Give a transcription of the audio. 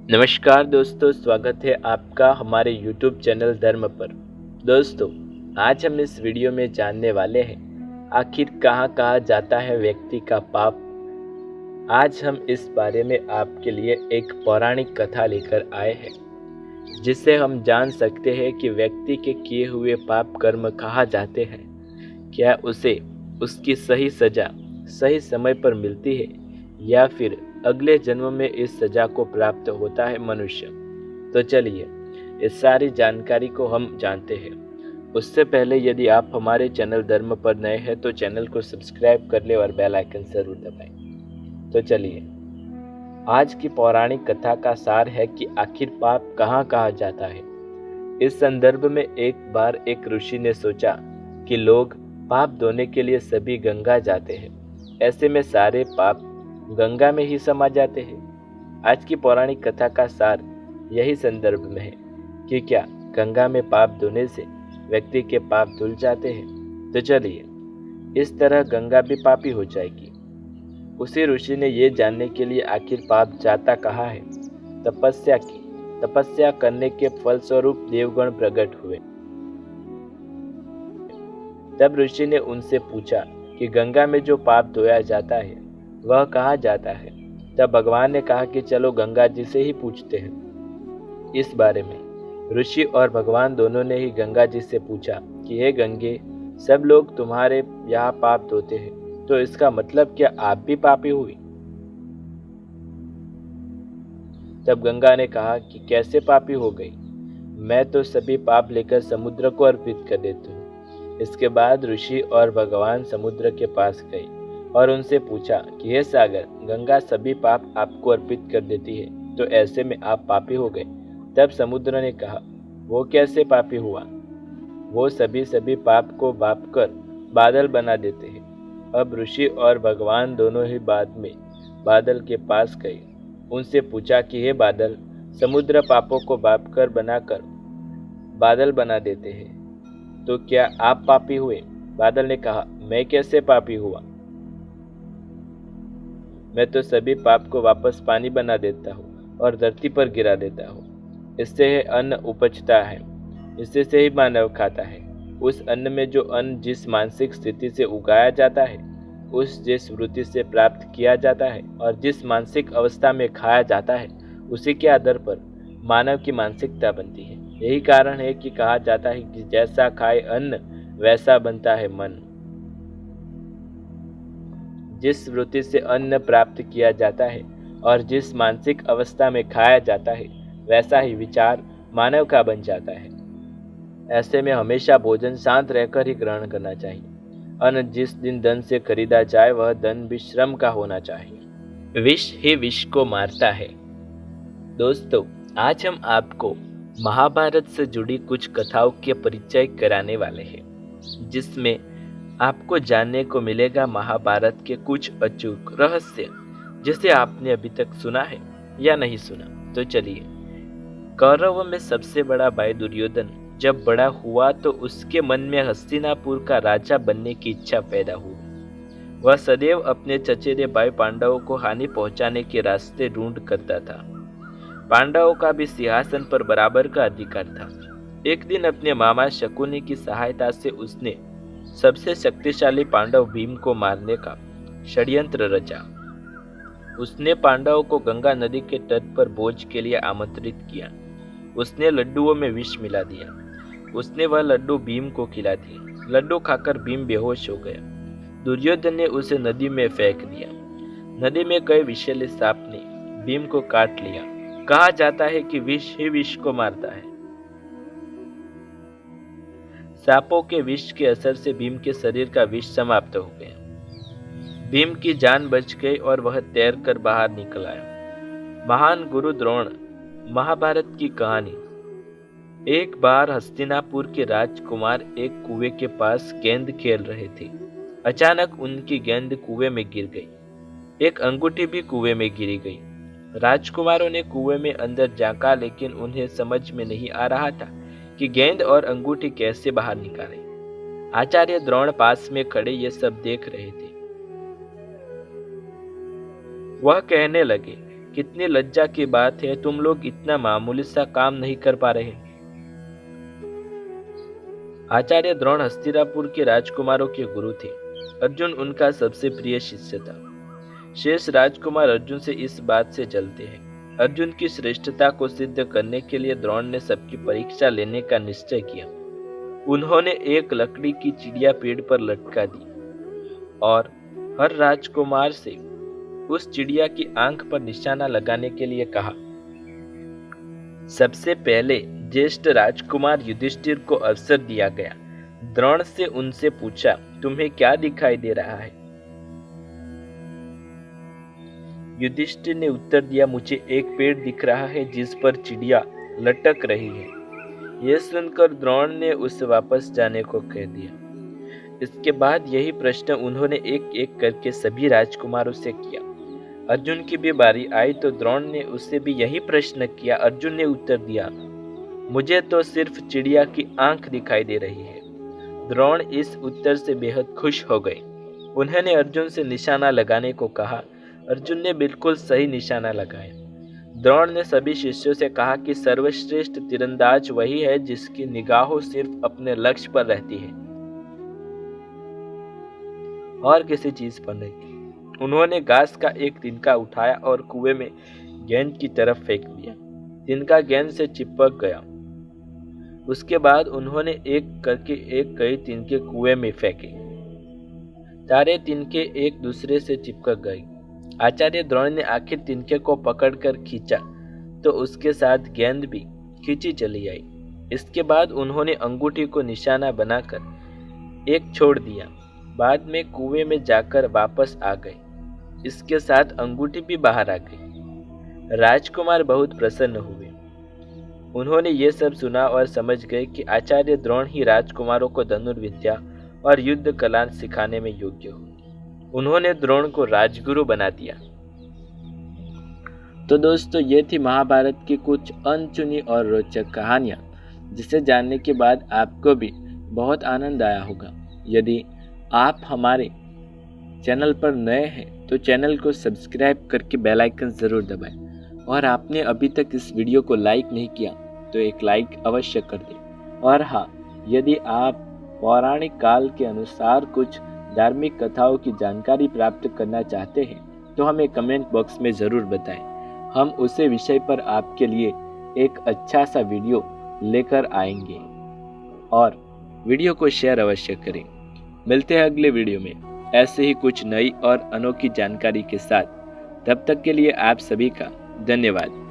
नमस्कार दोस्तों, स्वागत है आपका हमारे YouTube चैनल धर्म पर। दोस्तों, आज हम इस वीडियो में जानने वाले हैं आखिर कहाँ कहा जाता है व्यक्ति का पाप। आज हम इस बारे में आपके लिए एक पौराणिक कथा लेकर आए हैं, जिससे हम जान सकते हैं कि व्यक्ति के किए हुए पाप कर्म कहाँ जाते हैं। क्या उसे उसकी सही सजा सही समय पर मिलती है या फिर अगले जन्म में इस सजा को प्राप्त होता है मनुष्य। तो चलिए इस सारी जानकारी को हम जानते हैं। उससे पहले यदि आप हमारे चैनल धर्म पर नए हैं तो चैनल को सब्सक्राइब कर ले और बेल आइकन जरूर दबाएं। तो चलिए, आज की पौराणिक कथा का सार है कि आखिर पाप कहाँ कहा जाता है। इस संदर्भ में एक बार एक ऋषि ने सोचा कि लोग पाप धोने के लिए सभी गंगा जाते हैं, ऐसे में सारे पाप गंगा में ही समा जाते हैं। आज की पौराणिक कथा का सार यही संदर्भ में है कि क्या गंगा में पाप धोने से व्यक्ति के पाप धुल जाते हैं। तो चलिए, इस तरह गंगा भी पापी हो जाएगी। उसी ऋषि ने ये जानने के लिए आखिर पाप जाता कहाँ है, तपस्या की। तपस्या करने के फलस्वरूप देवगण प्रकट हुए। तब ऋषि ने उनसे पूछा कि गंगा में जो पाप धोया जाता है वह कहाँ जाता है। तब भगवान ने कहा कि चलो गंगा जी से ही पूछते हैं। इस बारे में ऋषि और भगवान दोनों ने ही गंगा जी से पूछा कि हे गंगे, सब लोग तुम्हारे यहाँ पाप धोते हैं, तो इसका मतलब क्या आप भी पापी हुई। तब गंगा ने कहा कि कैसे पापी हो गई, मैं तो सभी पाप लेकर समुद्र को अर्पित कर देती हूँ। इसके बाद ऋषि और भगवान समुद्र के पास गए और उनसे पूछा कि हे सागर, गंगा सभी पाप आपको अर्पित कर देती है, तो ऐसे में आप पापी हो गए। तब समुद्र ने कहा, वो कैसे पापी हुआ, वो सभी पाप को बाप कर बादल बना देते हैं। अब ऋषि और भगवान दोनों ही बाद में बादल के पास गए। उनसे पूछा कि हे बादल, समुद्र पापों को बाप कर बनाकर बादल बना देते हैं, तो क्या आप पापी हुए। बादल ने कहा, मैं कैसे पापी हुआ, मैं तो सभी पाप को वापस पानी बना देता हूँ और धरती पर गिरा देता हूँ। इससे अन्न उपजता है, इससे से ही मानव खाता है। उस अन्न में जो अन्न जिस मानसिक स्थिति से उगाया जाता है, उस जिस वृत्ति से प्राप्त किया जाता है और जिस मानसिक अवस्था में खाया जाता है, उसी के आधार पर मानव की मानसिकता बनती है। यही कारण है कि कहा जाता है कि जैसा खाए अन्न वैसा बनता है मन। जिस वृत्ति से अन्न प्राप्त किया जाता है और जिस मानसिक अवस्था में खाया जाता है, वैसा ही विचार मानव का बन जाता है। ऐसे में हमेशा भोजन शांत रहकर ही ग्रहण करना चाहिए। अन्न जिस दिन धन से खरीदा जाए वह धन भी श्रम का होना चाहिए। विष ही विष को मारता है। दोस्तों, आज हम आपको महाभारत से जुड़ी कुछ कथाओं के परिचय कराने वाले हैं, जिसमें आपको जानने को मिलेगा महाभारत के कुछ अचूक रहस्य, जिसे आपने अभी तक सुना है या नहीं सुना। तो चलिए, कौरवों में सबसे बड़ा भाई दुर्योधन जब बड़ा हुआ तो उसके मन में हस्तिनापुर का राजा बनने की इच्छा पैदा हुई। वह सदैव अपने चचेरे भाई पांडवों को हानि पहुंचाने के रास्ते ढूंढ करता था। पांडवों का भी सिंहासन पर बराबर का अधिकार था। एक दिन अपने मामा शकुनी की सहायता से उसने सबसे शक्तिशाली पांडव भीम को मारने का षड्यंत्र रचा। उसने पांडवों को गंगा नदी के तट पर भोज के लिए आमंत्रित किया। उसने लड्डुओं में विष मिला दिया। उसने वह लड्डू भीम को खिला दिए। लड्डू खाकर भीम बेहोश हो गया। दुर्योधन ने उसे नदी में फेंक दिया। नदी में कई विषैले सांप ने भीम को काट लिया। कहा जाता है कि विष ही विष को मारता है। सांपों के विष के असर से भीम के शरीर का विष समाप्त हो गया। भीम की जान बच गई और वह तैरकर बाहर निकल आया। महान गुरु द्रोण। महाभारत की कहानी। एक बार हस्तिनापुर के राजकुमार एक कुएं के पास गेंद खेल रहे थे। अचानक उनकी गेंद कुएं में गिर गई। एक अंगूठी भी कुएं में गिरी गई। राजकुमारों ने कुएं में अंदर झांका, लेकिन उन्हें समझ में नहीं आ रहा था कि गेंद और अंगूठी कैसे बाहर निकाले। आचार्य द्रोण पास में खड़े ये सब देख रहे थे। वह कहने लगे, कितनी लज्जा की बात है, तुम लोग इतना मामूली सा काम नहीं कर पा रहे। आचार्य द्रोण हस्तिनापुर के राजकुमारों के गुरु थे। अर्जुन उनका सबसे प्रिय शिष्य था। शेष राजकुमार अर्जुन से इस बात से जलते हैं। अर्जुन की श्रेष्ठता को सिद्ध करने के लिए द्रोण ने सबकी परीक्षा लेने का निश्चय किया। उन्होंने एक लकड़ी की चिड़िया पेड़ पर लटका दी और हर राजकुमार से उस चिड़िया की आंख पर निशाना लगाने के लिए कहा। सबसे पहले ज्येष्ठ राजकुमार युधिष्ठिर को अवसर दिया गया। द्रोण से उनसे पूछा, तुम्हें क्या दिखाई दे रहा है? युधिष्ठिर ने उत्तर दिया, मुझे एक पेड़ दिख रहा है जिस पर चिड़िया लटक रही है। यह सुनकर द्रोण ने उसे वापस जाने को कह दिया। इसके बाद यही प्रश्न उन्होंने एक एक करके सभी राजकुमारों से किया। अर्जुन की भी बारी आई तो द्रोण ने उससे भी यही प्रश्न किया। अर्जुन ने उत्तर दिया, मुझे तो सिर्फ चिड़िया की आंख दिखाई दे रही है। द्रोण इस उत्तर से बेहद खुश हो गए। उन्होंने अर्जुन से निशाना लगाने को कहा। अर्जुन ने बिल्कुल सही निशाना लगाया। द्रोण ने सभी शिष्यों से कहा कि सर्वश्रेष्ठ तीरंदाज वही है जिसकी निगाहों सिर्फ अपने लक्ष्य पर रहती है और किसी चीज पर नहीं। उन्होंने घास का एक तिनका उठाया और कुएं में गेंद की तरफ फेंक दिया। तिनका गेंद से चिपक गया। उसके बाद उन्होंने एक करके एक कई तिनके कुएं में फेंके। सारे तिनके एक दूसरे से चिपक गए। आचार्य द्रोण ने आखिर तिनके को पकड़कर खींचा तो उसके साथ गेंद भी खींची चली आई। इसके बाद उन्होंने अंगूठी को निशाना बनाकर एक छोड़ दिया। बाद में कुएं में जाकर वापस आ गए। इसके साथ अंगूठी भी बाहर आ गई। राजकुमार बहुत प्रसन्न हुए। उन्होंने ये सब सुना और समझ गए कि आचार्य द्रोण ही राजकुमारों को धनुर्विद्या और युद्ध कला सिखाने में योग्य हो। उन्होंने द्रोण को राजगुरु बना दिया। तो दोस्तों, ये थी महाभारत की कुछ अनचुनी और रोचक कहानियां, जिसे जानने के बाद आपको भी बहुत आनंद आया होगा। यदि आप हमारे चैनल पर नए हैं तो चैनल को सब्सक्राइब करके बेल आइकन ज़रूर दबाएं। और आपने अभी तक इस वीडियो को लाइक नहीं किया तो एक लाइक अवश्य कर दें। और हाँ, यदि आप पौराणिक काल के अनुसार कुछ धार्मिक कथाओं की जानकारी प्राप्त करना चाहते हैं तो हमें कमेंट बॉक्स में ज़रूर बताएं। हम उसी विषय पर आपके लिए एक अच्छा सा वीडियो लेकर आएंगे। और वीडियो को शेयर अवश्य करें। मिलते हैं अगले वीडियो में ऐसे ही कुछ नई और अनोखी जानकारी के साथ। तब तक के लिए आप सभी का धन्यवाद।